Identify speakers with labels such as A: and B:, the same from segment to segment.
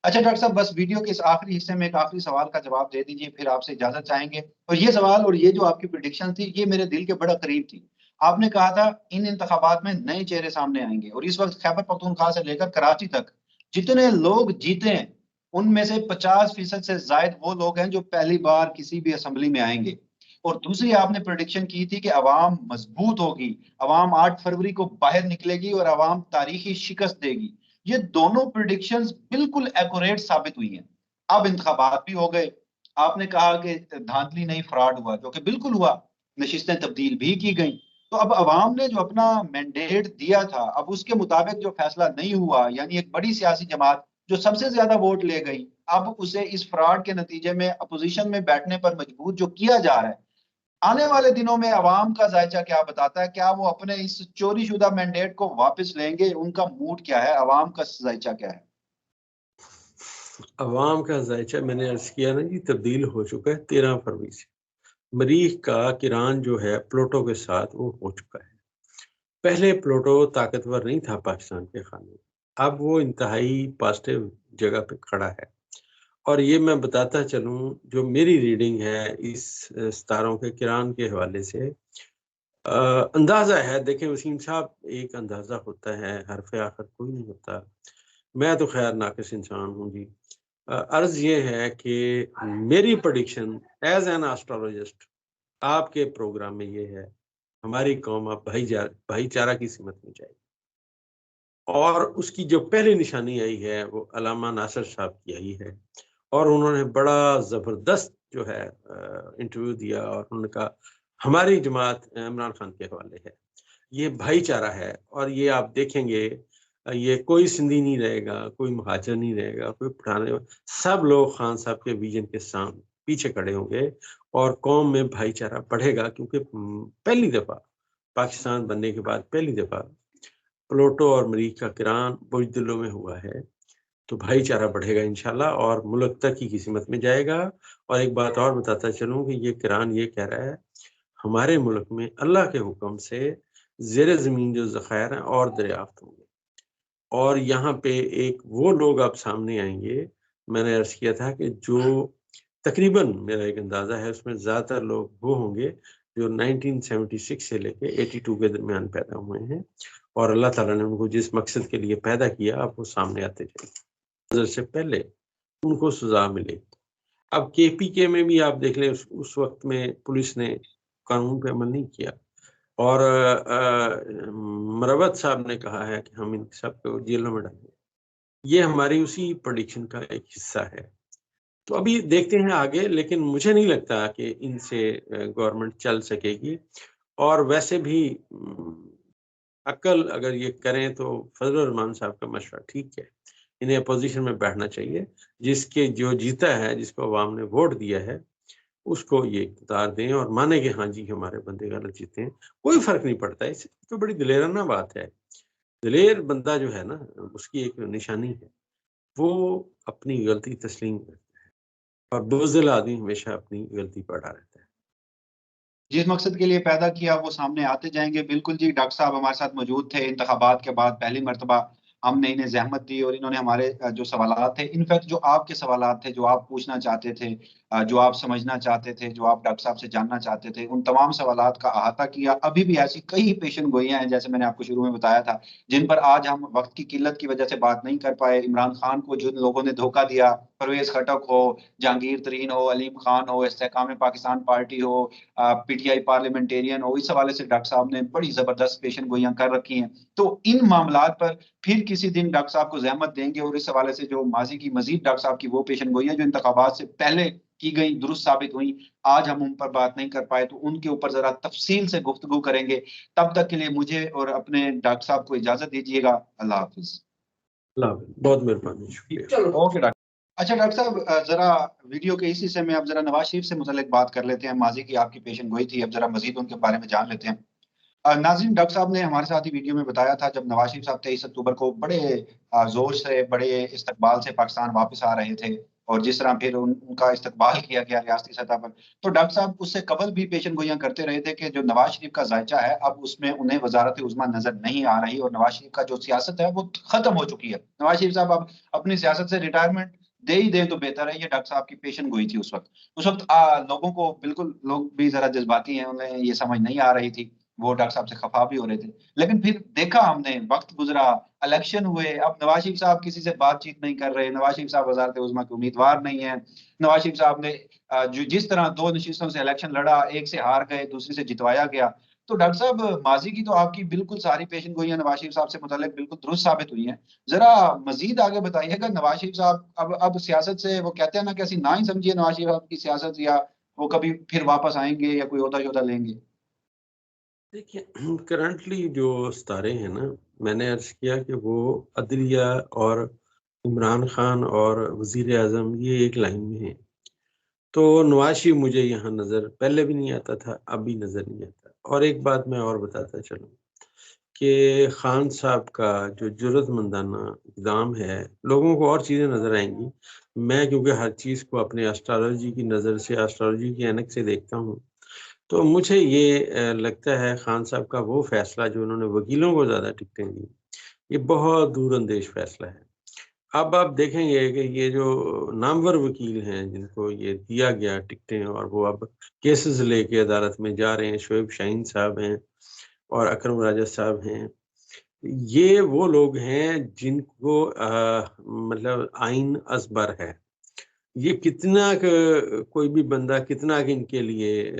A: अच्छा डॉक्टर साहब, बस वीडियो के इस आखिरी हिस्से में एक आखिरी सवाल का जवाब दे दीजिए, फिर आपसे इजाजत चाहेंगे। और ये सवाल और ये जो आपकी प्रिडिक्शन थी, ये मेरे दिल के बड़ा करीब थी। आपने कहा था इन इंतखाबात में नए चेहरे सामने आएंगे, और इस वक्त खैबर पख्तूनख्वा से लेकर कराची तक जितने लोग जीते हैं, उनमें से 50% से जायद वो लोग हैं जो पहली बार किसी भी असेंबली में आएंगे। और दूसरी आपने प्रिडिक्शन की थी कि अवाम मजबूत होगी, अवाम 8 फरवरी को बाहर निकलेगी और अवाम तारीखी शिकस्त देगी। ये दोनों प्रिडिक्शंस बिल्कुल एक्यूरेट साबित हुई हैं। अब इंतखाबात भी हो गए, आपने कहा कि धांधली नहीं फ्रॉड हुआ, जो कि बिल्कुल हुआ। नशिस्तें तब्दील भी की गई। तो अब अवाम ने जो अपना मैंडेट दिया था, अब उसके मुताबिक जो फैसला नहीं हुआ, यानी एक बड़ी सियासी जमात जो सबसे ज्यादा वोट ले गई, अब उसे इस फ्रॉड के नतीजे में अपोजिशन में बैठने पर मजबूर जो किया जा रहा है, आने वाले दिनों में अवाम का जायजा क्या बताता है? क्या वो अपने इस चोरी शुदा मैंडेट को वापस लेंगे? उनका मूड क्या है? अवाम का जायजा क्या है?
B: अवाम का जायचा मैंने अर्ज किया ना जी, तब्दील हो चुका है 13 फरवरी से। मरीख का किरान जो है प्लूटो के साथ वो हो चुका है। पहले प्लूटो ताकतवर नहीं था पाकिस्तान के खाने में, अब वो इंतहाई पॉजिटिव जगह पे खड़ा है। और ये मैं बताता चलूं, जो मेरी रीडिंग है इस सितारों के किरान के हवाले से, अंदाजा है। देखें वसीम साहब, एक अंदाजा होता है, हरफ आखिर कोई नहीं होता। मैं तो खैर नाकिस इंसान हूँ जी। अर्ज ये है कि मेरी प्रेडिक्शन एज एन एस्ट्रोलॉजिस्ट आपके प्रोग्राम में ये है, हमारी कौम अब भाईचारा की सिमत में जाएगी। और उसकी जो पहली निशानी आई है वो अल्लामा नासिर साहब की आई है, और उन्होंने बड़ा ज़बरदस्त जो है इंटरव्यू दिया, और उन्होंने कहा हमारी जमात इमरान खान के हवाले है, ये भाईचारा है। और ये आप देखेंगे, ये कोई सिंधी नहीं रहेगा, कोई महाजर नहीं रहेगा, कोई पठान नहीं, सब लोग खान साहब के विजन के सामने पीछे खड़े होंगे, और कौम में भाईचारा बढ़ेगा। क्योंकि पहली दफ़ा पाकिस्तान बनने के बाद पहली दफ़ा प्लूटो और मरीख का किरान बुज़दिलों में हुआ है, तो भाईचारा बढ़ेगा इंशाल्लाह, और मुल्क तरक्की की सिमत में जाएगा। और एक बात और बताता चलूं कि ये किरान ये कह रहा है, हमारे मुल्क में अल्लाह के हुक्म से ज़ेरे ज़मीन जो ज़खायर हैं और दरियाफ्त होंगे, और यहाँ पे एक वो लोग अब सामने आएंगे। मैंने अर्ज़ किया था कि जो तकरीबन, मेरा एक अंदाज़ा है, उसमें ज़्यादातर लोग वो होंगे जो 1976 से लेके 82 के दरमियान पैदा हुए हैं, और अल्लाह ताला ने उनको जिस मकसद के लिए पैदा किया, अब वो सामने आते जाएंगे। नज़र से पहले उनको सजा मिलेगी। अब केपीके में भी आप देख लें, उस वक्त में पुलिस ने कानून पे अमल नहीं किया, और मरवत साहब ने कहा है कि हम इन सबको जेलों में डालेंगे। ये हमारी उसी प्रेडिक्शन का एक हिस्सा है। तो अभी देखते हैं आगे, लेकिन मुझे नहीं लगता कि इनसे गवर्नमेंट चल सकेगी। और वैसे भी अक्ल अगर ये करें तो फजल रहमान साहब का मशवरा ठीक है, इन्हें अपोजिशन में बैठना चाहिए। जिसके जो जीता है, जिसको अवाम ने वोट दिया है, उसको ये इख्तियार दें, और माने कि हाँ जी हमारे बंदे गलत जीते हैं, कोई फर्क नहीं पड़ता। इससे तो बड़ी दिलेराना बात है। दिलेर बंदा जो है ना, उसकी एक निशानी है, वो अपनी गलती तस्लीम करता है, और बुज़दिल आदमी हमेशा अपनी गलती पर अड़ा रहता है।
A: जिस मकसद के लिए पैदा किया वो सामने आते जाएंगे। बिल्कुल जी, डॉक्टर साहब हमारे साथ मौजूद थे इंतखाबात के बाद पहली मरतबा। हमने इन्हें जहमत दी और इन्होंने हमारे जो सवालात थे, इनफैक्ट जो आपके सवालात थे, जो आप पूछना चाहते थे, जो आप समझना चाहते थे, जो आप डॉक्टर साहब से जानना चाहते थे, उन तमाम सवालात का अहाता किया। अभी भी ऐसी कई पेशन गोइयां हैं, जैसे मैंने आपको शुरू में बताया था, जिन पर आज हम वक्त की किल्लत की वजह से बात नहीं कर पाए। इमरान खान को जिन लोगों ने धोखा दिया, परवेज खटक हो, जहांगीर तरीन हो, अलीम खान हो, इस्तेकाम पाकिस्तान पार्टी हो, पीटीआई पार्लियामेंटेरियन हो, इस हवाले से डॉक्टर साहब ने बड़ी जबरदस्त पेशन गोइयां कर रखी हैं। तो इन मामलात पर फिर किसी दिन डॉक्टर साहब को जहमत देंगे, और इस हवाले से जो माजी की मजीद डॉक्टर साहब की वो पेशन गोइयां जो इंतखाबात से पहले की गई दुरुस्त साबित हुई, आज हम उन पर बात नहीं कर पाए, तो उनके ऊपर जरा तफसील से गुफ्तगू करेंगे। तब तक के लिए मुझे और अपने डॉक्टर साहब को इजाजत दीजिएगा। अल्लाह हाफिज।
B: अल्लाह हाफ़िज़, बहुत मेहरबानी, शुक्रिया।
A: चलो ओके डॉक्टर। अच्छा डॉक्टर साहब, जरा वीडियो के इस हिस्से में अब जरा नवाज शरीफ से मुतल्लिक बात कर लेते हैं। माजी की आपकी पेशन गोई थी, अब जरा मजीद उनके बारे में जान लेते हैं। नाज़रीन, डॉक्टर साहब ने हमारे साथ ही वीडियो में बताया था, जब नवाज शरीफ साहब 23 अक्टूबर को बड़े जोर से, बड़े इस्तकबाल से पाकिस्तान वापस आ रहे थे, और जिस तरह फिर उनका इस्तकबाल किया गया रियासती सतह पर, तो डॉक्टर साहब उससे कबल भी पेशन गोइयां करते रहे थे कि जो नवाज शरीफ का जायचा है अब उसमें उन्हें वजारत उज़्मा नजर नहीं आ रही और नवाज शरीफ का जो सियासत है वो खत्म हो चुकी है। नवाज शरीफ साहब अब अपनी सियासत से रिटायरमेंट दे ही दें तो बेहतर है। ये डॉक्टर साहब की पेशन गोई थी उस वक्त। उस वक्त लोगों को बिल्कुल, लोग भी जरा जज्बाती हैं, उन्हें ये समझ नहीं आ रही थी, वो डॉक्टर साहब से खफा भी हो रहे थे। लेकिन फिर देखा हमने, वक्त गुजरा, इलेक्शन हुए, अब नवाज शरीफ साहब किसी से बातचीत नहीं कर रहे, नवाज शरीफ साहब वजारत उज़्मा के उम्मीदवार नहीं है। नवाज शरीफ साहब ने जिस तरह दो नशिस्तों से इलेक्शन लड़ा, एक से हार गए, दूसरी से जितवाया गया। तो डॉक्टर साहब माजी की तो आपकी बिल्कुल सारी पेशन गोइयां नवाज शरीफ साहब से मुतालिक बिल्कुल दुरुस्त साबित हुई हैं। जरा मजीद आगे बताइएगा, नवाज शरीफ साहब अब सियासत से, वो कहते हैं ना कि ऐसी ना ही समझिए नवाज शरीफ साहब की सियासत, या वो कभी फिर वापस आएंगे या कोई ओहदा योदा लेंगे?
B: देखिए, करंटली जो सितारे हैं ना, मैंने अर्ज किया कि वो अदलिया और इमरान खान और वजीर आजम ये एक लाइन में हैं। तो नवाज शरीफ मुझे यहाँ नज़र पहले भी नहीं आता था, अब भी नज़र नहीं आता। और एक बात मैं और बताता चलूँ कि खान साहब का जो जुर्रतमंदाना इक़दाम है, लोगों को और चीज़ें नज़र आएँगी। मैं क्योंकि हर चीज़ को अपने एस्ट्रोलॉजी की नज़र से, एस्ट्रोलॉजी की ऐनक से देखता हूँ, तो मुझे ये लगता है खान साहब का वो फ़ैसला जो उन्होंने वकीलों को ज़्यादा टिकटें दी, ये बहुत दूरअंदेश फ़ैसला है। अब आप देखेंगे कि ये जो नामवर वकील हैं जिनको ये दिया गया टिकटें और वो अब केसेस लेके अदालत में जा रहे हैं, शोएब शाहीन साहब हैं और अकरम राजा साहब हैं। ये वो लोग हैं जिनको मतलब आइन असबर है। ये कितना कोई भी बंदा कितना कि इनके लिए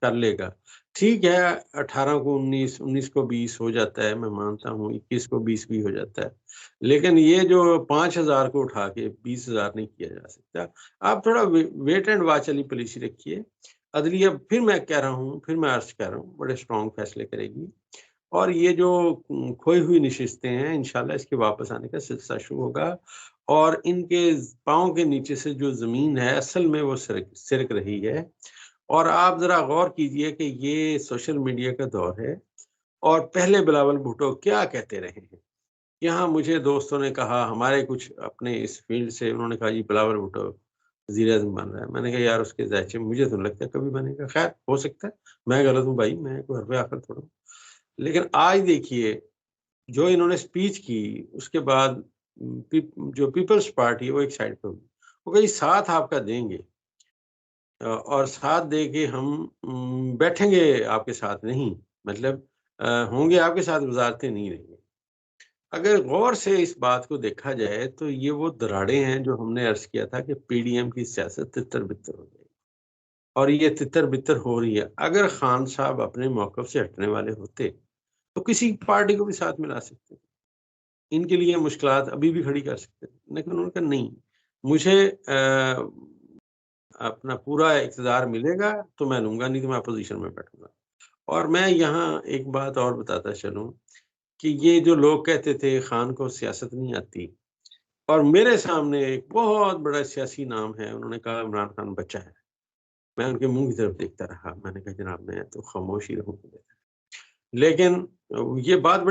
B: कर लेगा। ठीक है, 18 को 19, 19 को 20 हो जाता है, मैं मानता हूँ, 21 को 20 भी हो जाता है। लेकिन ये जो 5,000 को उठा के 20,000 नहीं किया जा सकता। आप थोड़ा वेट एंड वॉच वाली पॉलिसी रखिए। अदलिया, फिर मैं कह रहा हूँ, फिर मैं अर्ज़ कर रहा हूँ, बड़े स्ट्रॉन्ग फैसले करेगी। और ये जो खोई हुई नशिस्तें हैं, इंशाल्लाह इसके वापस आने का सिलसिला शुरू होगा और इनके पाँव के नीचे से जो ज़मीन है, असल में वो सिरक रही है। और आप ज़रा गौर कीजिए कि ये सोशल मीडिया का दौर है और पहले बिलावल भुट्टो क्या कहते रहे हैं। यहाँ मुझे दोस्तों ने कहा, हमारे कुछ अपने इस फ़ील्ड से, उन्होंने कहा जी बिलावल भुट्टो वज़ीर-ए-आज़म बन रहा है। मैंने कहा यार उसके ज़ायचे मुझे तो नहीं लगता कभी बनेगा। ख़ैर हो सकता है, मैं गलत हूँ भाई, मैं कोई हर्फ़ आख़िर थोड़ा हूँ। लेकिन आज देखिए, जो इन्होंने स्पीच की, उसके बाद जो पीपल्स पार्टी है वो एक साइड पे हुई। वो कही साथ आपका देंगे और साथ दे के हम बैठेंगे आपके साथ नहीं, मतलब होंगे आपके साथ, वज़ारतें नहीं रहेंगी। अगर गौर से इस बात को देखा जाए तो ये वो दरारें हैं जो हमने अर्ज़ किया था कि पीडीएम की सियासत तितर-बितर हो गई और ये तितर-बितर हो रही है। अगर खान साहब अपने मौक़िफ़ से हटने वाले होते, तो किसी पार्टी को भी साथ मिला सकते थे। इनके लिए मुश्किलात अभी भी खड़ी कर सकते थे, लेकिन उन्होंने कहा नहीं, मुझे अपना पूरा इक़्तिदार मिलेगा तो मैं लूँगा, नहीं तो मैं अपोज़िशन में बैठूँगा। और मैं यहाँ एक बात और बताता चलूँ कि ये जो लोग कहते थे खान को सियासत नहीं आती, और मेरे सामने एक बहुत बड़ा सियासी नाम है, उन्होंने कहा इमरान खान बच्चा है। मैं उनके मुँह की तरफ देखता रहा, मैंने कहा जनाब मैं तो खामोश ही रहूँगा। लेकिन ये बात बड़ी